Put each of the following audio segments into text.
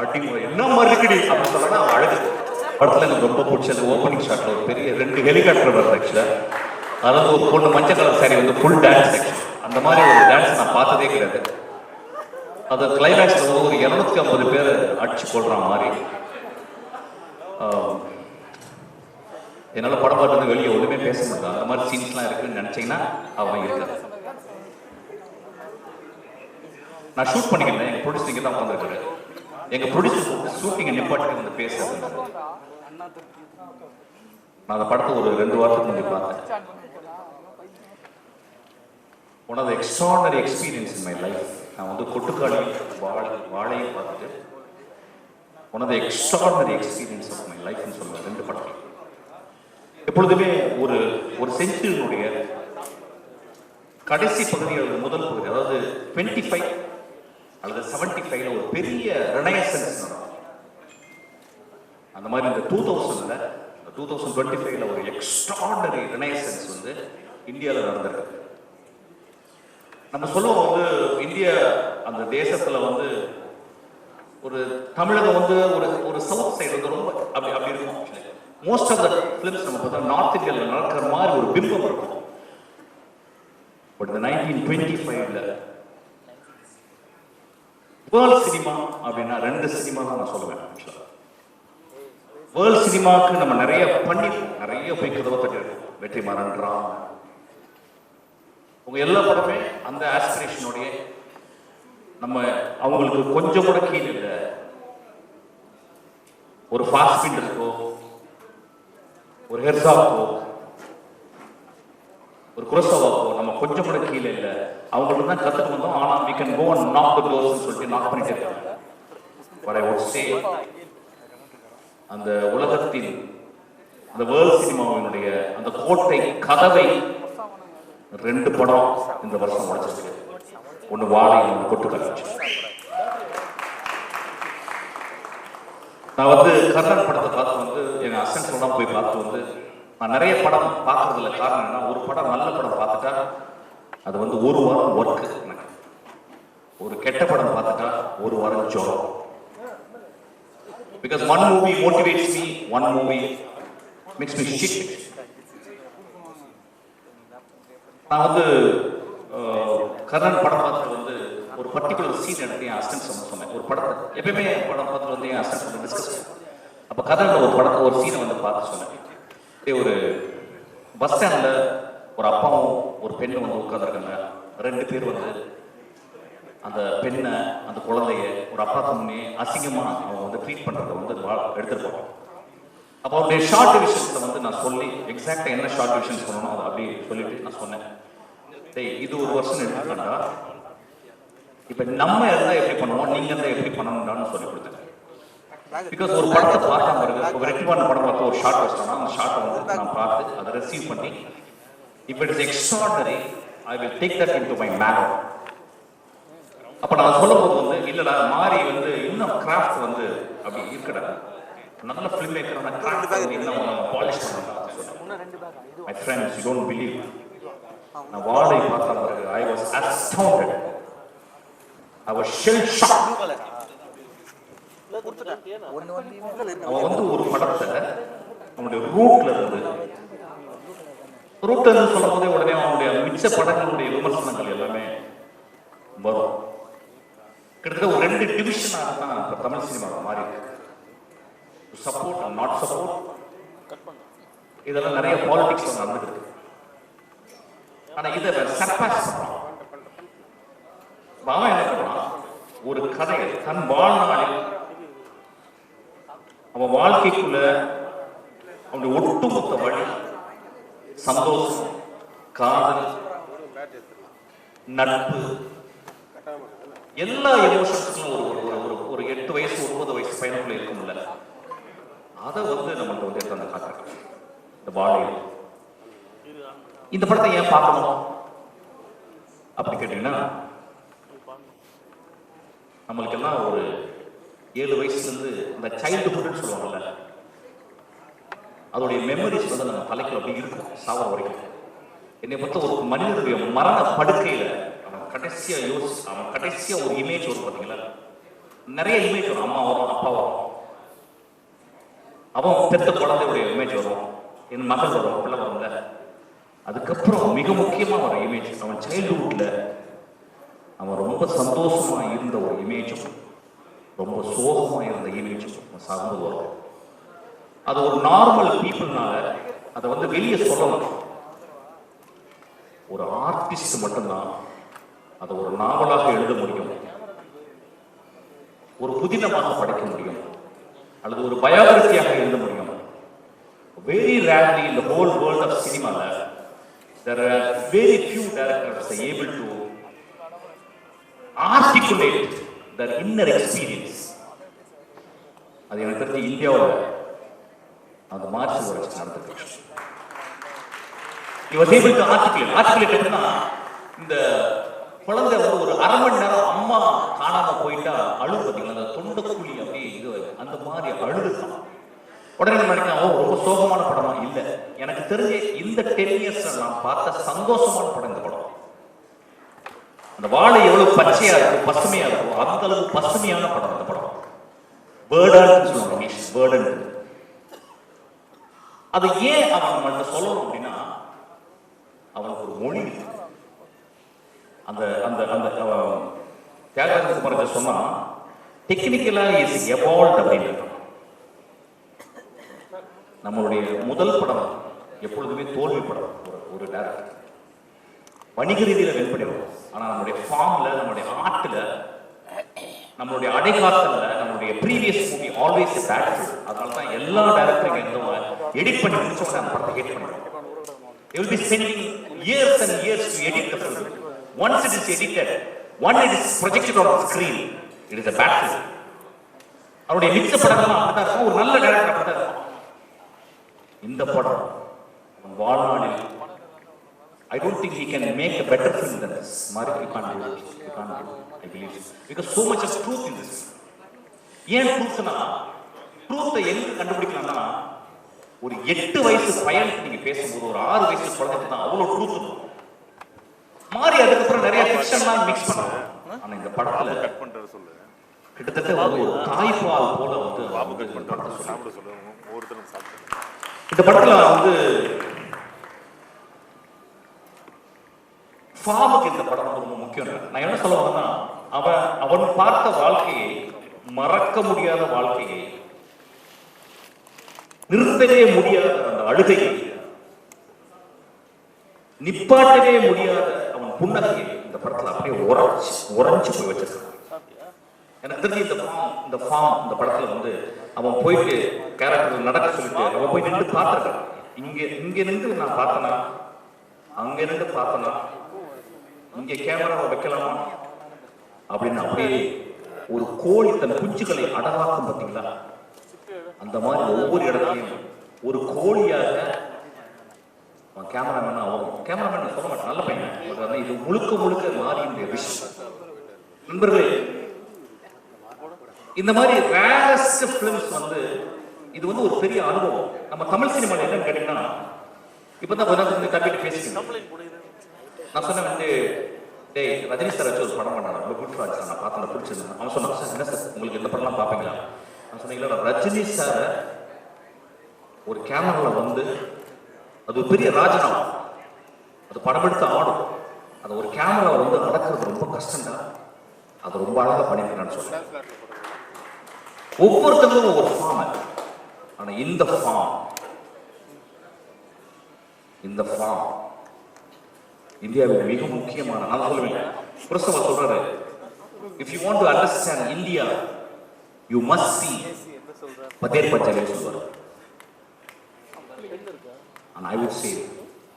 அடி என்ன மாதிரி இருக்குடி அப்படின்னு சொன்னா அழகு. படத்துல எனக்கு ரொம்ப பிடிச்சது ஓப்பனிங் ஷாட்ல ஒரு பெரிய 2 ஹெலிகாப்டர் வருது ஆக்சுவலா. அதாவது ஒரு பொண்ணு மஞ்சள் கலர் சாரி வந்து ஃபுல் டான்ஸ் ஆக்சுவலா. அந்த மாதிரி ஒரு டான்ஸ் நான் பார்த்ததே கிடையாது. அது கிளைமேக்ஸ்ல வந்து ஒரு 250 பேர் அடிச்சு கொள்ற மாதிரி. என்னால படம் பார்த்து வெளியே ஒண்ணுமே பேச முடியாது. அந்த மாதிரி சீன்ஸ்லாம் இருக்குன்னு நினைச்சீங்கன்னா அவன் இருக்காது. நான் ஷூட் பண்ணிக்கிறேன். எங்க ப்ரொடியூசர் இங்கே தான் உட்காந்துருக்காரு. எங்க ப்ரொடியூசர் ஷூட்டிங்கை நிப்பாட்டி வந்து பேசுறது. நான் அந்த படத்தை ஒரு 2 வாரத்துக்கு முன்னாடி பார்த்தேன். One of the extraordinary experience in my life. நான் வந்து கொட்டுக்காளி வாழையை பார்த்துட்டு one of the extraordinary experience of my லைஃப்னு சொல்லுவேன் 2 படத்தில். எப்பொழுதுமே ஒரு செஞ்சுரியினுடைய கடைசி பகுதி அல்லது முதல் பகுதி, அதாவது 25 அல்லது 75ல ஒரு பெரிய ரெனயசன்ஸ் நடக்கும். அந்த மாதிரி இந்த 2025ல ஒரு எக்ஸ்ட்ராடனரி ரெனயசன்ஸ் வந்து இந்தியாவில் நடந்திருக்கு. நம்ம சொல்லுவோம் வந்து இந்தியா அந்த தேசத்துல வந்து ஒரு தமிழகம் வந்து ஒரு சவுத் சைடு வந்து ரொம்ப அப்படி இருக்கும். மோஸ்ட் ஆஃப் த பிலிம்ஸ் நம்ம பார்த்தா நார்த் இந்தியாவில் நடக்கிற மாதிரி ஒரு பிம்பம் இருக்கும். பட் இந்த 1925ல வேர்ல்ட் சினிமா அப்படின்னா 2 சினிமா தான் நான் சொல்லுவேன். வேர்ல்ட் சினிமாவுக்கு நம்ம நிறைய போய் கதவை தட்டிருக்கோம். வெற்றிமாறன், ராம், உங்க எல்லா படமே அந்த ஆஸ்பிரேஷனோடைய நம்ம அவங்களுக்கு கொஞ்சம் கூட கீழே இல்லை. ஒரு ஃபாஸ்ட் இருக்கோ, ஒரு ஹெர்சாக்கோ, ஒரு குரோசாவாக்கோ நம்ம கொஞ்சம் கூட கீழே இல்லை. அவங்களுக்கு தான் கத்துட்டு வந்தோம். ஆனா we can go and knock the doors ன்னு சொல்லிட்டு நாக் பண்ணிட்டே இருக்காங்க. But I would say அந்த உலகத்தின் அந்த வேர்ல்ட் சினிமாவினுடைய அந்த கோட்டை கதவை 2 படம் இந்த வருஷம் உடைச்சிருக்கு. ஒன்று வாழை, ஒன்று கொட்டுக்காளி. நான் வந்து கர்ணன் படத்தை பார்த்து வந்து எங்க அசன்ஸ்லாம் போய் பார்த்து வந்து நான் நிறைய படம் பார்க்கறதுல காரணம் என்ன, ஒரு படம் நல்ல படம் பார்த்துட்டா அது வந்து 1 வாரம் ஒர்க். எனக்கு ஒரு கெட்ட படம் பார்த்துட்டா 1 வாரம் Zoram. Because one movie motivates me, one movie makes me shit. நான் வந்து கர்ணன் படம் பார்த்துட்டு வந்து ஒரு பர்டிகுலர் சீன் எடுத்து என் அசிஸ்டன்ட் சொன்னேன். ஒரு படத்தை எப்பயுமே படம் பார்த்துட்டு வந்து என் அசிஸ்டன்ட் டிஸ்கஸ் பண்ணேன். அப்போ கர்ணன் ஒரு சீனை வந்து பார்த்து சொன்னேன். ஒரு பஸ் ஸ்டாண்ட்ல ஒரு அப்பாவும் ஒரு பெண்ணும் வந்து உட்காந்துருக்காங்க. 2 பேர் வந்து அந்த பெண்ணை அந்த குழந்தைய ஒரு அப்பாவுக்கு முன்னே அசிங்கமா அவங்க வந்து ட்ரீட் பண்றதை வந்து எடுத்துருப்பாங்க. அப்போ அவருடைய ஷார்ட் டிவிஷன்ஸை வந்து நான் சொல்லி எக்ஸாக்டா என்ன ஷார்ட் டிவிஷன் சொல்லணும் அதை அப்படி சொல்லிட்டு நான் சொன்னேன். இது 1 வருஷம் எடுத்துக்கண்டா, இப்ப நம்ம இருந்தா எப்படி பண்ணுவோம், நீங்க இருந்தா எப்படி பண்ணணும்னு சொல்லி கொடுத்தேன். பிகாஸ் ஒரு படத்தை பார்த்தா பாருங்க, ஒரு ரெட்டிவான படம் பார்த்து ஒரு ஷார்ட் வச்சிட்டோம்னா அந்த ஷார்ட்டை வந்து நான் பார்த்து அதை ரிசீவ் பண்ணி இப்போ it's extraordinary, I will take that into my manner. அப்போ நான் சொல்லும்போது வந்து இல்லடா மாறி வந்து இன்னும் கிராஃப்ட் வந்து அப்படி இருக்கடா, நல்ல ஃபிலிம் மேக்கரான கிராஃப்ட் வந்து இன்னும் பாலிஷ் பண்ணணும் சொல்றேன். My friends, you don't believe, நான் வாழை பார்த்த பிறகு I was astounded, I was shell shocked. அவன் வந்து ஒரு படத்தை அவனுடைய ரூட்ல இருந்து சொல்லும் போதே உடனே அவனுடைய மிச்ச படங்களுடைய விமர்சனங்கள் எல்லாமே வரும். கிட்டத்தட்ட ஒரு 2 டிவிஷனாக தான் இப்ப தமிழ் சினிமாவில் மாறி இருக்கு. சப்போர்ட் அண்ட் நாட் சப்போர்ட், இதெல்லாம் நிறைய பாலிடிக்ஸ் நடந்துருக்கு. ஆனா இதை சர்பாஸ் பண்றான். அவன் என்ன பண்றான், ஒரு கதையை தன் வாழ்நாளில் அவன் வாழ்க்கைக்குள்ள அவனுடைய ஒட்டுமொத்த வழி, சந்தோஷம், காதல், நட்பு, எல்லா எமோஷன்ஸுக்கும் ஒரு 8 வயசு 9 வயசு பையனுக்குள்ள இருக்கும்ல, அதை வந்து நம்மள்ட்ட வந்து எடுத்து அந்த காட்டுறாங்க இந்த வாழை. இந்த படத்தை ஏன் பார்க்கணும் அப்படி கேட்டீங்கன்னா, நம்மளுக்கு எல்லாம் ஒரு 7 வயசுல இருந்து அந்த சைல்டுஹுட்னு சொல்லுவாங்கல்ல, அதோடைய மெமரிஸ் வந்து நம்ம தலைக்குள்ள அப்படி இருக்கும் சாவர வரைக்கும். என்னை பொறுத்த ஒரு மனிதனுடைய மரண படுக்கையில அவன் கடைசியா ஒரு இமேஜ் வரும் பார்த்தீங்களா, நிறைய இமேஜ் வரும். அம்மா வரும், அப்பாவும். அவன் பெத்த குழந்தையுடைய இமேஜ் வரும், என் மகள் வரும், பிள்ளை வரும்ல. அதுக்கப்புறம் மிக முக்கியமா ஒரு இமேஜ், அவன் சைல்ட்ஹுட்ல அவன் ரொம்ப சந்தோஷமா இருந்த ஒரு இமேஜும் ரொம்ப சோகமா இருந்த இமேஜும் சார்ந்து வரும். அது ஒரு நார்மல் பீப்புள்னால அதை வந்து வெளியே சொல்லலாம். ஒரு ஆர்டிஸ்ட் மட்டும்தான் அதை ஒரு நாவலாக எழுத முடியும், ஒரு புதினமாக படைக்க முடியும், அல்லது ஒரு பயோகிராஃபியாக எழுத முடியும். Very rarely in the whole world of cinema there are very few directors able to articulate their inner experience. அது எனக்கு தெரிஞ்சு இந்தியாவில் அந்த மார்க்ஸ் வச்சு நடந்துருக்கு. He was able to articulate எப்படின்னா, இந்த குழந்தை ஒரு அரை மணி நேரம் அம்மா காணாம போயிட்டா அழுது பார்த்தீங்களா, அந்த தொண்டக்குழி அப்படி இது அந்த மாதிரி அழுதுதான். உடனே நினைக்கலாம் ரொம்ப சோகமான படமா இல்லை. எனக்கு தெரிஞ்ச இந்த 10 years நான் பார்த்த சந்தோஷமான படம் இந்த படம். அந்த வாழை எவ்வளவு பச்சையா இருக்கும், பசுமையா இருக்கும், அந்த அளவு பசுமையான படம் இந்த படம். பேர்டன் சொல்லுவாங்க, பேர்டன். அது ஏன் அவன் சொல்லணும் அப்படின்னா, அவனுக்கு ஒரு மொழி, அந்த அந்த அந்த தியாகராஜ குமார் சொன்னா டெக்னிக்கலா இஸ் எவால்வ்ட் அப்படின்னு. நம்மளுடைய முதல் படம் எப்பொழுதுமே தோல்வி படம். ஒரு டைரக்டர் வணிக ரீதியில வென் பண்ணிடுவோம், ஆனா நம்மளுடைய ஃபார்ம்ல, நம்மளுடைய ஆர்ட்ல, நம்மளுடைய அடைகாலத்துல, நம்மளுடைய ப்ரீவியஸ் மூவி ஆல்வேஸ் எ பேட்ஃபுல். அதனால தான் எல்லா டைரக்டரும் இருந்தவங்க எடிட் பண்ணி முடிச்சவங்க அந்த படத்தை ஹேட் பண்ணுவாங்க. They will be spending years and years to edit the film. Once it is edited, once it is projected on the screen, it is a battle. அவருடைய மிச்ச படங்கள் அப்படிதான் இருக்கும், ஒரு நல்ல டைரக்டர் அப்படிதான் இருக்கும். இந்த படம் வாழ்நாளில் I don't think he can make a better film than this. Mari, you can't do it. You can't do it, I believe. Because so much of truth in this. ஏன் ட்ரூத்னா, ட்ரூத்தை எங்க கண்டுபிடிக்கலாம்னா, ஒரு 8 வயசு பையனுக்கு நீங்க பேசும்போது ஒரு 6 வயசு குழந்தைக்கு தான் அவ்வளவு ட்ரூத் இருக்கும். மாறி அதுக்கப்புறம் நிறைய ஃபிக்ஷன்லாம் மிக்ஸ் பண்ணுவாங்க. ஆனா இந்த படத்துல கட் பண்றது சொல்லு, கிட்டத்தட்ட ஒரு தாய்ப்பால் போல வந்து இந்த படத்துல வந்து ஃபார்முக்கு இந்த படம் ரொம்ப முக்கியம். நான் என்ன சொல்ல வந்தேன்னா, அவன் பார்த்த வாழ்க்கையை, மறக்க முடியாத வாழ்க்கையை, நிறுத்தவே முடியாத அந்த அழுகையை, நிப்பாட்டவே முடியாத அவன் புன்னகையை இந்த படத்துல அப்படியே உறைஞ்சு போய் வச்சிருக்கான். எனக்கு தெரிஞ்சு இந்த ஃபார்ம் இந்த படத்துல வந்து அவன் போயிட்டு கேரக்டர் நடக்க சொல்லிட்டு அவன் போய் நின்று பார்த்துருக்கான். இங்க நின்று நான் பார்த்தனா, அங்க நின்று பார்த்தனா, இங்க கேமராவை வைக்கலாமா அப்படின்னு அப்படியே ஒரு கோழி தன் குஞ்சுகளை அடவாக்கும் பார்த்தீங்களா, அந்த மாதிரி ஒவ்வொரு இடத்துலையும் ஒரு கோழியாக அவன் கேமராமேனா ஆகும். கேமராமேன் சொல்ல மாட்டேன், நல்ல பையன். இது முழுக்க முழுக்க மாறிய விஷயம். நண்பர்களே, இந்த மாதிரி ரேரஸ்ட் ஃபிலிம்ஸ் வந்து இது வந்து ஒரு பெரிய அனுபவம். நம்ம தமிழ் சினிமாவில் என்னன்னு கேட்டீங்கன்னா, இப்பதான் கொஞ்சம் தப்பிட்டு பேசிக்கணும். நான் சொன்னேன் வந்து, டேய் ரஜினி சார் வச்சு ஒரு படம் பண்ணாங்க, ரொம்ப பிடிச்சா நான் பார்த்தேன், பிடிச்சிருந்தேன். அவன் சொன்னான், சார் என்ன சார் உங்களுக்கு எந்த படம்லாம் பார்ப்பீங்களா? நான் சொன்னீங்களா, ரஜினி சார் ஒரு கேமராவில் வந்து அது ஒரு பெரிய ராஜனம், அது படம் எடுத்து ஆடும், அது ஒரு கேமரா வந்து நடக்கிறது ரொம்ப கஷ்டம்டா, அது ரொம்ப அழகாக பண்ணிருக்கேன்னு சொன்னேன். ஒவ்வொருத்தருக்கும் ஒவ்வொரு ஃபார்ம். ஆனா இந்த ஃபார்ம் இந்தியாவில் மிக முக்கியமான. நான் சொல்லுவேன், புரசவர் சொல்றாரு, if you want to understand India you must see Pather Panchali சொல்றாரு. and I would say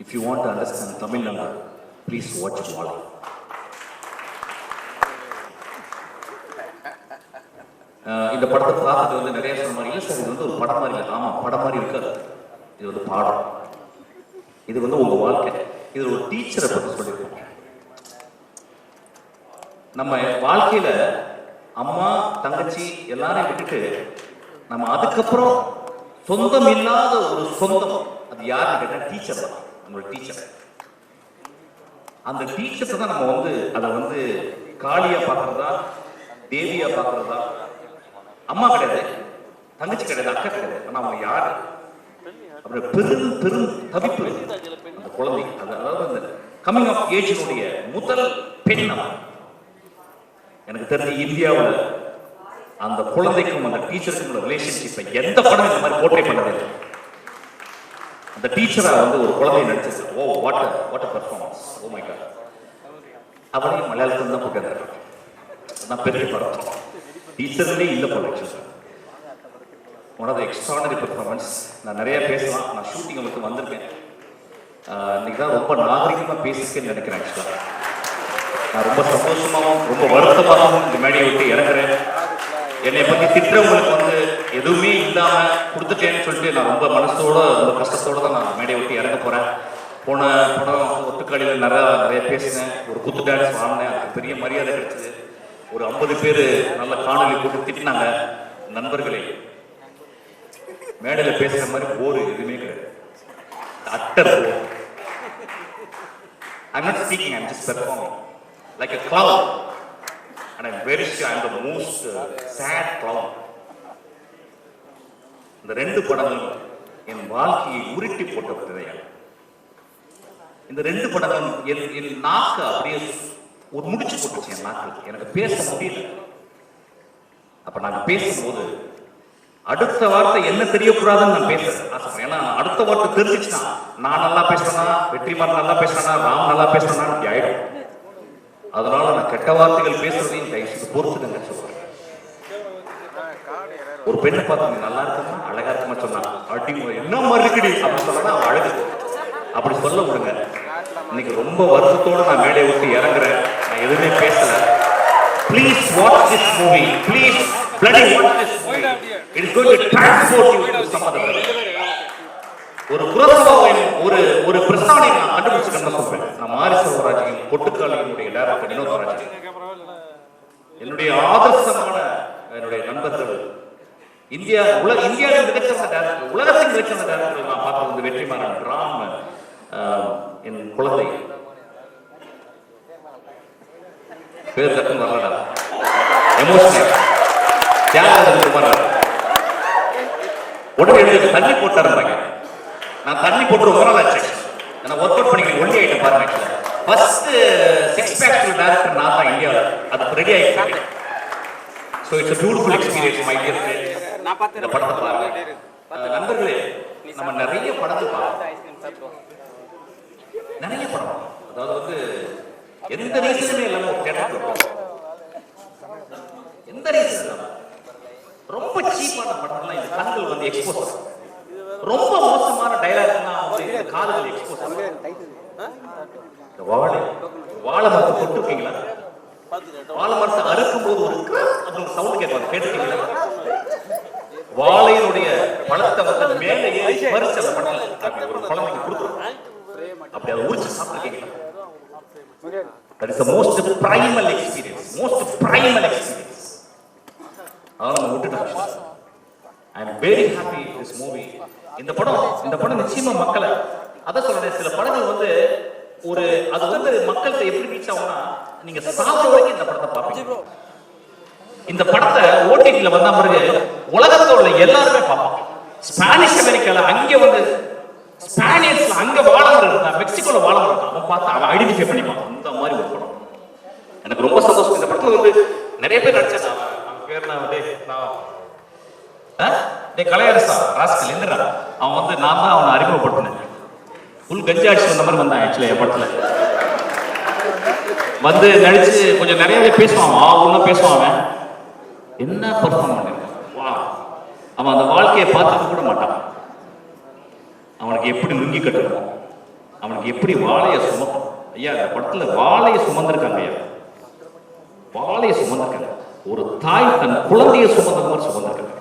if you want to understand Tamil Nadu, please watch Wally. இந்த படத்தை பார்த்துட்டு வந்து நிறைய சொன்ன மாதிரி, இல்லை சார் இது வந்து ஒரு படம் மாதிரி இல்லை. ஆமா, படம் மாதிரி இருக்காது, இது வந்து பாடம், இது வந்து உங்க வாழ்க்கை. இது ஒரு டீச்சரை பற்றி சொல்லியிருக்கோம். நம்ம வாழ்க்கையில அம்மா தங்கச்சி எல்லாரையும் விட்டுட்டு நம்ம அதுக்கப்புறம் சொந்தம் இல்லாத ஒரு சொந்தம், அது யாருன்னு கேட்டா டீச்சர் தான். நம்மளோட டீச்சர், அந்த டீச்சர்ஸ் தான் நம்ம வந்து அதை வந்து காளியா பார்க்கறதா, தேவியா பார்க்கறதா, அம்மா கிடையாது, தங்கச்சி கிடையாது, அக்கா கிடையாது. ஆனா அவங்க யாரு அப்படி பெரும் பெரும் தவிப்பு அந்த குழந்தை. அதாவது அந்த கம்மிங் ஆஃப் ஏஜினுடைய முதல் பெண். எனக்கு தெரிஞ்ச இந்தியாவில் அந்த குழந்தைக்கும் அந்த டீச்சருக்கும் உள்ள ரிலேஷன்ஷிப்பை எந்த படம் இந்த மாதிரி போர்ட்ரே பண்ணது. அந்த டீச்சரா வந்து ஒரு குழந்தைய நடிச்சது. Oh what performance, oh my God. அவரையும் மலையாளத்தில் தான் போட்டு நான் பெரிய படம் டீச்சர்லேயே இல்லை போல. One of the extraordinary performance. நான் நிறைய பேசலாம், நான் ஷூட்டிங் உங்களுக்கு வந்திருக்கேன். இன்னைக்கு தான் ரொம்ப நாகரிகமாக பேசிக்கன்னு நினைக்கிறேன். ஆக்சுவலாக நான் ரொம்ப சந்தோஷமாகவும் ரொம்ப வருத்தமாகவும் இந்த மேடையை விட்டு இறங்குறேன். என்னை பற்றி திட்டவங்களுக்கு வந்து எதுவுமே இல்லாமல் கொடுத்துட்டேன்னு சொல்லிட்டு நான் ரொம்ப மனசோட ரொம்ப கஷ்டத்தோடு தான் நான் மேடையை விட்டு இறங்க போகிறேன். போன படம் ஒட்டுக்காளியில் நிறைய பேசினேன், ஒரு குத்து டான்ஸ் வாங்கினேன், அதுக்கு பெரிய மரியாதை கிடைச்சது. ஒரு 50 பேர் நல்ல காணொலி போட்டு திட்டினாங்க. நண்பர்களே, மேடையில் பேசுகிற மாதிரி போர் எதுவுமே கிடையாது. Utter bore. I'm not speaking, I'm just performing like a clown, and I'm very sure I'm the most sad clown. இந்த 2 படங்களும் என் வாழ்க்கையை உருட்டி போட்ட விதையா. இந்த 2 படங்களும் என் நாக்கு அப்படியே ஒரு முடிச்சு போட்டுச்சு. என் நாக்கு எனக்கு பேச முடியல. அப்ப நாங்க பேசும்போது அடுத்த வார்த்தை என்ன தெரியக்கூடாதுன்னு நான் பேசுறேன் ஆசைப்படுறேன். ஏன்னா அடுத்த வார்த்தை தெரிஞ்சிச்சுன்னா நான் நல்லா பேசுறேன்னா, வெற்றிமாறன் நல்லா பேசுறேன்னா, ராம் நல்லா பேசுறேன்னா அப்படி ஆயிடும். அதனால நான் கெட்ட வார்த்தைகள் பேசுறதையும் தயவுசெய்து பொறுத்துடுங்க சொல்றேன். ஒரு பெண்ணை பார்த்து நீ நல்லா இருக்குமா அழகா இருக்குமா சொன்னா அடி என்ன மறுக்கடி அப்படின்னு சொன்னா அவன் அழகு. அப்படி சொல்ல விடுங்க. இன்னைக்கு ரொம்ப வருத்தத்தோட நான் மேடையை விட்டு இறங்குறேன். நான் எதுவுமே பேசல. Please watch this movie. Please bloody watch this movie. It is going to transport you to some other level. ஒரு குரோசவாவின் ஒரு பிரஸ்தானை நான் கண்டுபிடிச்சிட்டேன்னு சொல்றேன். நான் மாரி செல்வராஜின் பொட்டுக்காளியினுடைய டைரக்டர் வினோத்ராஜ், என்னுடைய ஆதர்சமான என்னுடைய நண்பர்கள். இந்தியாவின் மிகச்சிறந்த டைரக்டர், உலகத்தின் மிகச்சிறந்த டைரக்டர் நான் பார்த்தது வந்து வெற்றிமாறன், ராம், என் குழந்தை பேர் தப்பு வரலடா, எமோஷனல் தியாகராஜன். உடனே எனக்கு தண்ணி போட்டாருங்க. நான் தண்ணி போட்டு ரொம்ப நாள் ஆச்சு. நான் ஒர்க் அவுட் பண்ணிக்கிறேன். ஒல்லி ஆயிட்டேன் பாருங்க. ஃபர்ஸ்ட் 6 பேக் டைரக்டர் நான் தான் இந்தியாவில். அது ரெடி ஆயிடுச்சு. So it's a beautiful experience my dear friends. இந்த படத்தை பாருங்க. நண்பர்களே, நம்ம நிறைய படங்கள் பார்ப்போம். நிறைய படம், அதாவது வந்து எந்த ரீசனுமே இல்லாம ஒரு தியேட்டருக்கு போறோம். எந்த ரீசன் இல்லாம ரொம்ப சீப்பான படம்லாம் இந்த கண்கள் வந்து எக்ஸ்போஸ், ரொம்ப மோசமான டைலாக்லாம் வந்து காதுகள் எக்ஸ்போஸ். வாழை மரத்தை போட்டுருக்கீங்களா? வாழை மரத்தை அறுக்கும் போது ஒரு அப்படின்னு சவுண்ட் கேட்பாங்க, கேட்டுருக்கீங்களா? வாழையினுடைய பழத்தை வந்து மேலே ஏறி பறிச்சு அந்த படத்தில் ஒரு குழந்தைக்கு கொடுத்துருக்கோம். அப்படி அதை உரிச்சு சாப்பிட்டுருக்கீங்களா? That is the most primal experience. Most primal experience. அதனால நம்ம விட்டுட்டோம். I am very happy this movie. இந்த படம் நிச்சயமா மக்களை, அதான் சொல்றேன், சில படங்கள் வந்து ஒரு அது வந்து மக்கள்கிட்ட எப்படி ரீச் ஆகும்னா நீங்க சாப்பிட வரைக்கும் இந்த படத்தை பார்ப்பீங்க. இந்த படத்தை ஓடிடில வந்த பிறகு உலகத்துல உள்ள எல்லாருமே பார்ப்பாங்க. ஸ்பானிஷ் அமெரிக்கால அங்க வந்து ஸ்பானிஷ்ல அங்க வாழவர் இருந்தா, மெக்சிகோல வாழவர் இருந்தா அவன் பார்த்து அவன் ஐடென்டிஃபை பண்ணிப்பான். அந்த மாதிரி ஒரு படம் எனக்கு ரொம்ப சந்தோஷம். இந்த படத்துல வந்து நிறைய பேர் நடிச்சாங்க. அவன் பேர் நான் கலையரசா ராஸ்கல் எந்திரா, அவன் வந்து நான் தான் அவனை அறிமுகப்படுத்தினேன். ஃபுல் கஞ்சா அடிச்சு வந்த மாதிரி வந்தான். ஆக்சுவலி என் படத்துல வந்து நடிச்சு கொஞ்சம் நிறையவே பேசுவான். ஒன்றும் பேசுவான். அவன் என்ன பர்ஃபார்ம் பண்ணிருக்கான். வா, அவன் அந்த வாழ்க்கையை பார்த்துக்க கூட மாட்டான். அவனுக்கு எப்படி லுங்கி கட்டணும், அவனுக்கு எப்படி வாழையை சுமக்கும். ஐயா, இந்த படத்துல வாழையை சுமந்திருக்காங்க. ஐயா, வாழையை சுமந்திருக்காங்க. ஒரு தாய் தன் குழந்தையை சுமந்த மாதிரி சுமந்திருக்காங்க.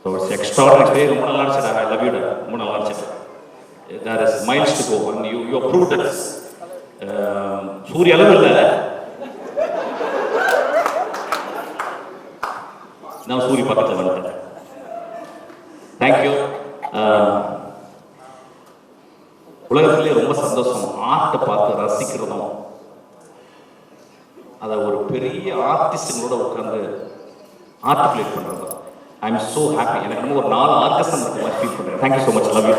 So it's extraordinary. ரொம்ப நல்லா இருந்துச்சு. I love you. ரொம்ப நல்லா இருந்துச்சு. There is miles to go and you proved it. சூரிய அளவு இல்லை, நான் சூரிய பக்கத்தில் வந்துட்டேன். தேங்க்யூ. உலகத்திலே ரொம்ப சந்தோஷம் ஆர்ட்டை பார்த்து ரசிக்கிறதும், அதை ஒரு பெரிய ஆர்டிஸ்டுங்களோட உட்கார்ந்து ஆர்டிகுலேட் பண்ணுறது. I am so happy. எனக்கு இன்னும் ஒரு 4 ஆர்கஸ்ட்ரா இருக்க மாதிரி ஃபீல் பண்ணுறேன். Thank you so much. Love you.